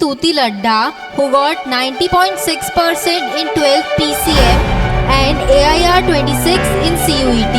Stuti Ladda, who got 90.6% in 12th PCM and AIR 26 in CUET.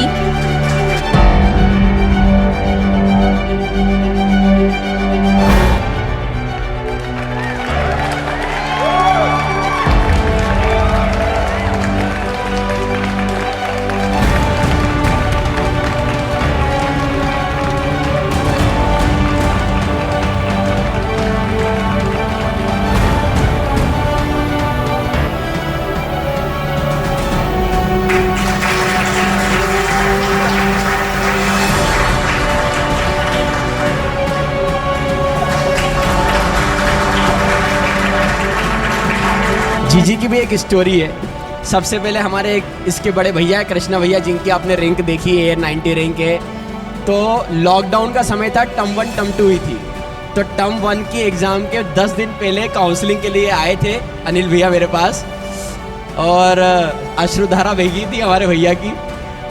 जीजी की भी एक स्टोरी है। सबसे पहले हमारे एक इसके बड़े भैया है कृष्णा भैया, जिनकी आपने रैंक देखी है, 90 रैंक है। तो लॉकडाउन का समय था, टर्म 1 टर्म 2 ही थी। तो टर्म 1 की एग्ज़ाम के 10 दिन पहले काउंसलिंग के लिए आए थे अनिल भैया मेरे पास, और अश्रुधारा बहगी थी हमारे भैया की।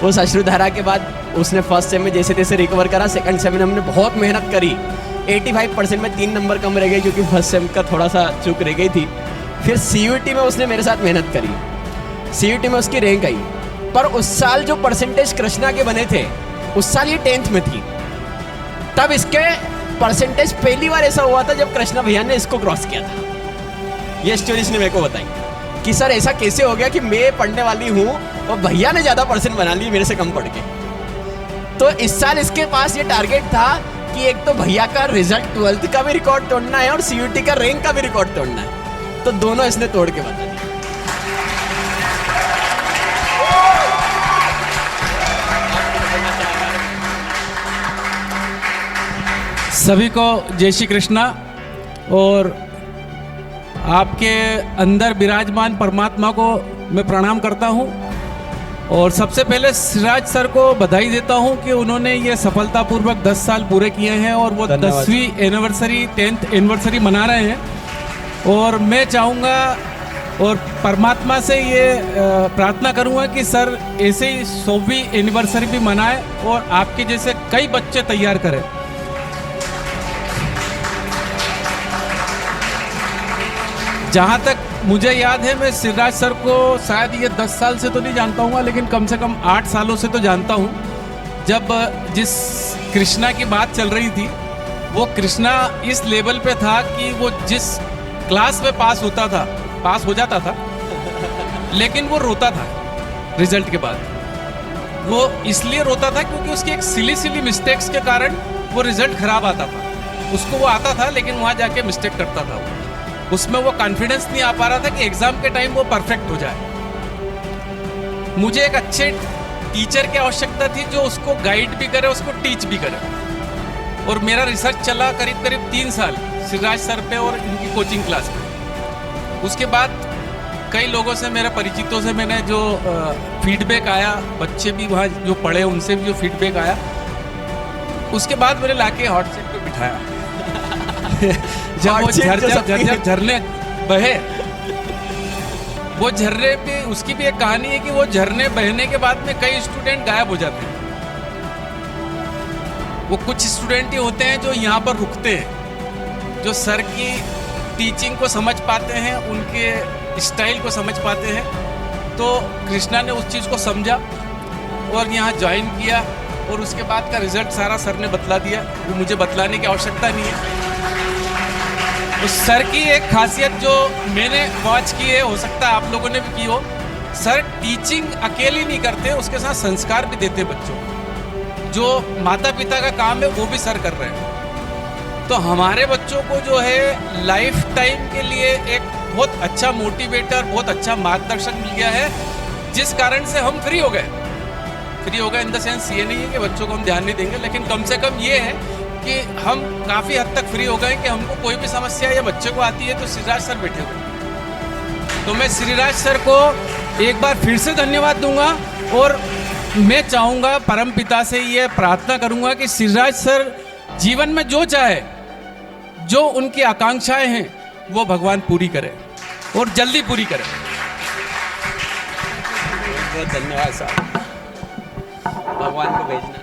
उस अश्रुधारा के बाद उसने फर्स्ट सेम में जैसे तैसे रिकवर करा। सेकंड सेम में हमने बहुत मेहनत करी, 85% में 3 नंबर कम रह गए क्योंकि फर्स्ट सेम का थोड़ा सा चूक रह गई थी। फिर CUET में उसने मेरे साथ मेहनत करी, CUET में उसकी रैंक आई। पर उस साल जो परसेंटेज कृष्णा के बने थे, उस साल ये 10th में थी। तब इसके परसेंटेज पहली बार ऐसा हुआ था जब कृष्णा भैया ने इसको क्रॉस किया था। ये स्टोरी इसने मेरे को बताई कि सर ऐसा कैसे हो गया कि मैं पढ़ने वाली हूँ और भैया ने ज़्यादा परसेंट बना लिए मेरे से कम पढ़ के। तो इस साल इसके पास ये टारगेट था कि एक तो भैया का रिजल्ट 12th का भी रिकॉर्ड तोड़ना है और CUET का रैंक का भी रिकॉर्ड तोड़ना है। तो दोनों इसने तोड़ के बता दिया। सभी को जय श्री कृष्णा। और आपके अंदर विराजमान परमात्मा को मैं प्रणाम करता हूं। और सबसे पहले सिराज सर को बधाई देता हूं कि उन्होंने ये सफलतापूर्वक 10 साल पूरे किए हैं और वो 10वीं एनिवर्सरी 10th एनिवर्सरी मना रहे हैं। और मैं चाहूँगा और परमात्मा से ये प्रार्थना करूँगा कि सर ऐसे ही 100वीं एनिवर्सरी भी मनाए और आपके जैसे कई बच्चे तैयार करें। जहाँ तक मुझे याद है, मैं सिराज सर को शायद ये 10 साल से तो नहीं जानता हूँ, लेकिन कम से कम 8 सालों से तो जानता हूँ। जब जिस कृष्णा की बात चल रही थी, वो कृष्णा इस लेवल पे था कि वो जिस क्लास में पास हो जाता था, लेकिन वो रोता था रिजल्ट के बाद। वो इसलिए रोता था क्योंकि उसकी एक सिली मिस्टेक्स के कारण वो रिजल्ट खराब आता था। उसको वो आता था लेकिन वहाँ जाके मिस्टेक करता था। उसमें वो कॉन्फिडेंस नहीं आ पा रहा था कि एग्जाम के टाइम वो परफेक्ट हो जाए। मुझे एक अच्छे टीचर की आवश्यकता थी जो उसको गाइड भी करे, उसको टीच भी करे। और मेरा रिसर्च चला करीब 3 साल सिराज सर पे और इनकी कोचिंग क्लास पे। उसके बाद कई लोगों से, मेरे परिचितों से मैंने जो फीडबैक आया, बच्चे भी वहाँ जो पढ़े उनसे भी जो फीडबैक आया, उसके बाद मैंने लाके हॉट सीट पे बिठाया। जब वो झरने बहे, वो झरने पे, उसकी भी एक कहानी है कि वो झरने बहने के बाद में कई स्टूडेंट गायब हो जाते हैं। वो कुछ स्टूडेंट ही होते हैं जो यहाँ पर रुकते हैं, जो सर की टीचिंग को समझ पाते हैं, उनके स्टाइल को समझ पाते हैं। तो कृष्णा ने उस चीज़ को समझा और यहाँ ज्वाइन किया। और उसके बाद का रिजल्ट सारा सर ने बतला दिया, वो मुझे बतलाने की आवश्यकता नहीं है। उस सर की एक खासियत जो मैंने वॉच की है, हो सकता है आप लोगों ने भी की हो, सर टीचिंग अकेली नहीं करते, उसके साथ संस्कार भी देते बच्चों को। जो माता पिता का काम है वो भी सर कर रहे हैं। तो हमारे बच्चों को जो है लाइफ टाइम के लिए एक बहुत अच्छा मोटिवेटर, बहुत अच्छा मार्गदर्शक मिल गया है, जिस कारण से हम फ्री हो गए इन द सेंस ये नहीं है कि बच्चों को हम ध्यान नहीं देंगे, लेकिन कम से कम ये है कि हम काफ़ी हद तक फ्री हो गए कि हमको कोई भी समस्या या बच्चे को आती है तो श्रीराज सर बैठे हुए। तो मैं श्रीराज सर को एक बार फिर से धन्यवाद दूंगा और मैं चाहूँगा, परम पिता से ये प्रार्थना करूँगा कि श्रीराज सर जीवन में जो चाहे, जो उनकी आकांक्षाएं हैं, वो भगवान पूरी करे और जल्दी पूरी करे। बहुत धन्यवाद साहब, भगवान को भेजना।